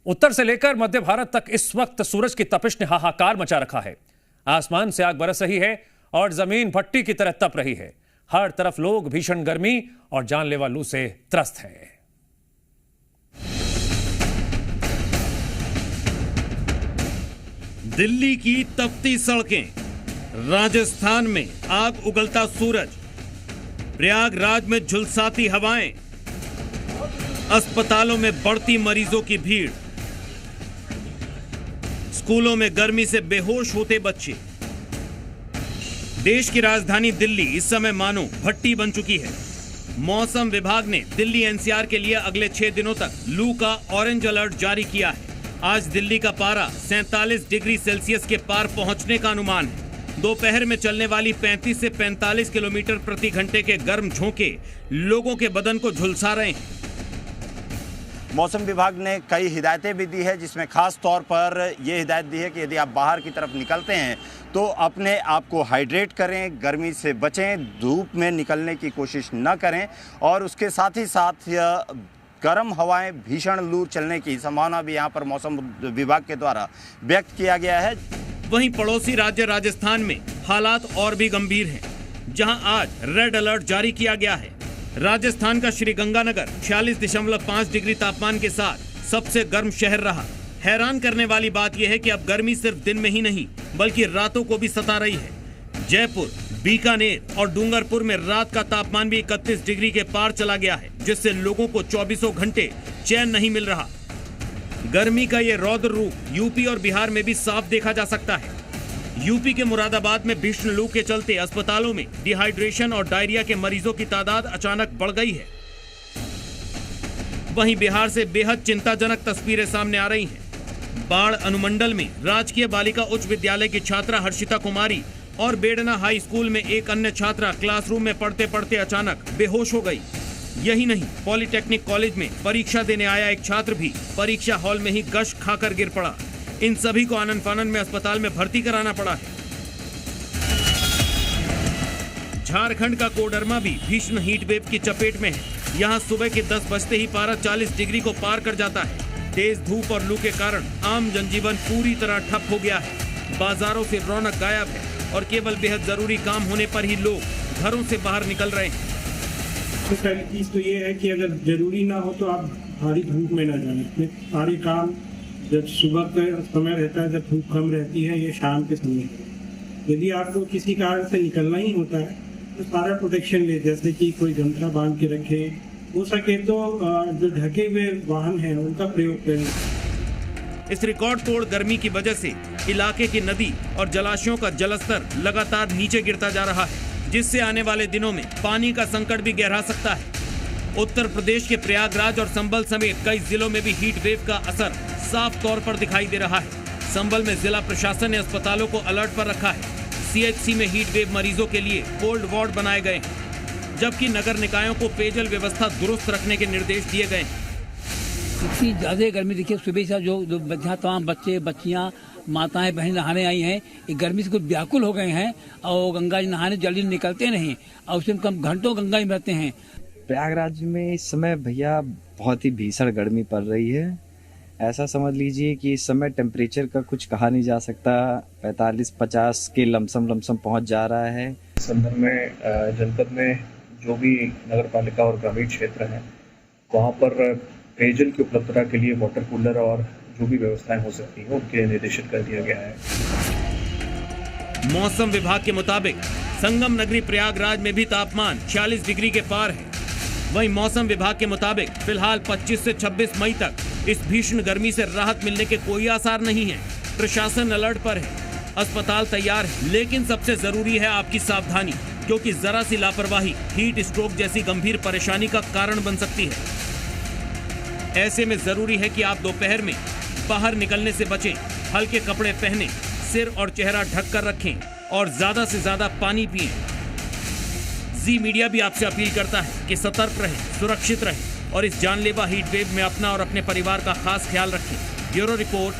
उत्तर से लेकर मध्य भारत तक इस वक्त सूरज की तपिश ने हाहाकार मचा रखा है। आसमान से आग बरस रही है और जमीन भट्टी की तरह तप रही है। हर तरफ लोग भीषण गर्मी और जानलेवा लू से त्रस्त हैं। दिल्ली की तपती सड़कें, राजस्थान में आग उगलता सूरज, प्रयागराज में झुलसाती हवाएं, अस्पतालों में बढ़ती मरीजों की भीड़, स्कूलों में गर्मी से बेहोश होते बच्चे। देश की राजधानी दिल्ली इस समय मानो भट्टी बन चुकी है। मौसम विभाग ने दिल्ली एनसीआर के लिए अगले 6 दिनों तक लू का ऑरेंज अलर्ट जारी किया है। आज दिल्ली का पारा 47 डिग्री सेल्सियस के पार पहुंचने का अनुमान है। दोपहर में चलने वाली 35 से 45 किलोमीटर प्रति घंटे के गर्म झोंके लोगों के बदन को झुलसा रहे हैं। मौसम विभाग ने कई हिदायतें भी दी है, जिसमें खास तौर पर यह हिदायत दी है कि यदि आप बाहर की तरफ निकलते हैं तो अपने आप को हाइड्रेट करें, गर्मी से बचें, धूप में निकलने की कोशिश न करें और उसके साथ ही साथ गर्म हवाएं, भीषण लू चलने की संभावना भी यहां पर मौसम विभाग के द्वारा व्यक्त किया गया है। वहीं पड़ोसी राज्य राजस्थान में हालात और भी गंभीर हैं, जहां आज रेड अलर्ट जारी किया गया है। राजस्थान का श्रीगंगानगर 46.5 डिग्री तापमान के साथ सबसे गर्म शहर रहा। हैरान करने वाली बात यह है कि अब गर्मी सिर्फ दिन में ही नहीं बल्कि रातों को भी सता रही है। जयपुर, बीकानेर और डूंगरपुर में रात का तापमान भी 31 डिग्री के पार चला गया है, जिससे लोगों को 24 घंटे चैन नहीं मिल रहा। गर्मी का ये रौद्र रूप यूपी और बिहार में भी साफ देखा जा सकता है। यूपी के मुरादाबाद में भीषण लू के चलते अस्पतालों में डिहाइड्रेशन और डायरिया के मरीजों की तादाद अचानक बढ़ गई है। वहीं बिहार से बेहद चिंताजनक तस्वीरें सामने आ रही हैं। बाढ़ अनुमंडल में राजकीय बालिका उच्च विद्यालय की छात्रा हर्षिता कुमारी और बेडना हाई स्कूल में एक अन्य छात्रा क्लासरूम में पढ़ते पढ़ते अचानक बेहोश हो गई। यही नहीं, पॉलिटेक्निक कॉलेज में परीक्षा देने आया एक छात्र भी परीक्षा हॉल में ही गश खाकर गिर पड़ा। इन सभी को आनन फानन में अस्पताल में भर्ती कराना पड़ा है। झारखंड का कोडरमा भी भीषण हीट वेव की चपेट में है। यहाँ सुबह के 10 बजते ही पारा 40 डिग्री को पार कर जाता है। तेज धूप और लू के कारण आम जनजीवन पूरी तरह ठप हो गया है। बाजारों से रौनक गायब है और केवल बेहद जरूरी काम होने पर ही लोग घरों से बाहर निकल रहे हैं। तो पहली चीज तो ये है कि अगर जरूरी ना हो तो आप भारी धूप में ना जाए। सारे काम जब सुबह का समय रहता है, जब धूप कम रहती है, ये शाम के समय। यदि आपको किसी कारण से निकलना ही होता है तो सारा प्रोटेक्शन ले, जैसे कि कोई गमछा बांध के रखे, हो सके तो जो ढके हुए वाहन हैं उनका प्रयोग करें। इस रिकॉर्ड तोड़ गर्मी की वजह से इलाके की नदी और जलाशयों का जलस्तर लगातार नीचे गिरता जा रहा है, जिससे आने वाले दिनों में पानी का संकट भी गहरा सकता है। उत्तर प्रदेश के प्रयागराज और संभल समेत कई जिलों में भी हीट वेव का असर साफ तौर पर दिखाई दे रहा है। संभल में जिला प्रशासन ने अस्पतालों को अलर्ट पर रखा है। सीएचसी में हीट वेव मरीजों के लिए कोल्ड वार्ड बनाए गए हैं, जबकि नगर निकायों को पेयजल व्यवस्था दुरुस्त रखने के निर्देश दिए गए हैं। इतनी ज्यादा गर्मी देखिए, सुबह से जो तमाम बच्चे बच्चियां माताएं बहन नहाने आई हैं, ये गर्मी से कुछ व्याकुल हो गए हैं और गंगा जी नहाने जल्दी निकलते नहीं और उससे कम घंटों गंगा में रहते हैं। प्रयागराज में इस समय भैया बहुत ही भीषण गर्मी पड़ रही है। ऐसा समझ लीजिए कि इस समय टेम्परेचर का कुछ कहा नहीं जा सकता, 45-50 के लमसम पहुंच जा रहा है। संदर्भ में जनपद में जो भी नगर पालिका और ग्रामीण क्षेत्र हैं, वहाँ पर पेयजल की उपलब्धता के लिए वाटर कूलर और जो भी व्यवस्थाएं हो सकती हैं उनके लिए निर्देशित कर दिया गया है। मौसम विभाग के मुताबिक संगम नगरी प्रयागराज में भी तापमान 46 डिग्री के पार है। वहीं मौसम विभाग के मुताबिक फिलहाल 25 से 26 मई तक इस भीषण गर्मी से राहत मिलने के कोई आसार नहीं है। प्रशासन अलर्ट पर है, अस्पताल तैयार है, लेकिन सबसे जरूरी है आपकी सावधानी, क्योंकि जरा सी लापरवाही हीट स्ट्रोक जैसी गंभीर परेशानी का कारण बन सकती है। ऐसे में जरूरी है कि आप दोपहर में बाहर निकलने से बचें, हल्के कपड़े पहनें, सिर और चेहरा ढक कर रखें और ज्यादा से ज्यादा पानी पिएं। जी मीडिया भी आपसे अपील करता है कि सतर्क रहें, सुरक्षित रहें और इस जानलेवा हीट वेव में अपना और अपने परिवार का खास ख्याल रखें। Bureau report,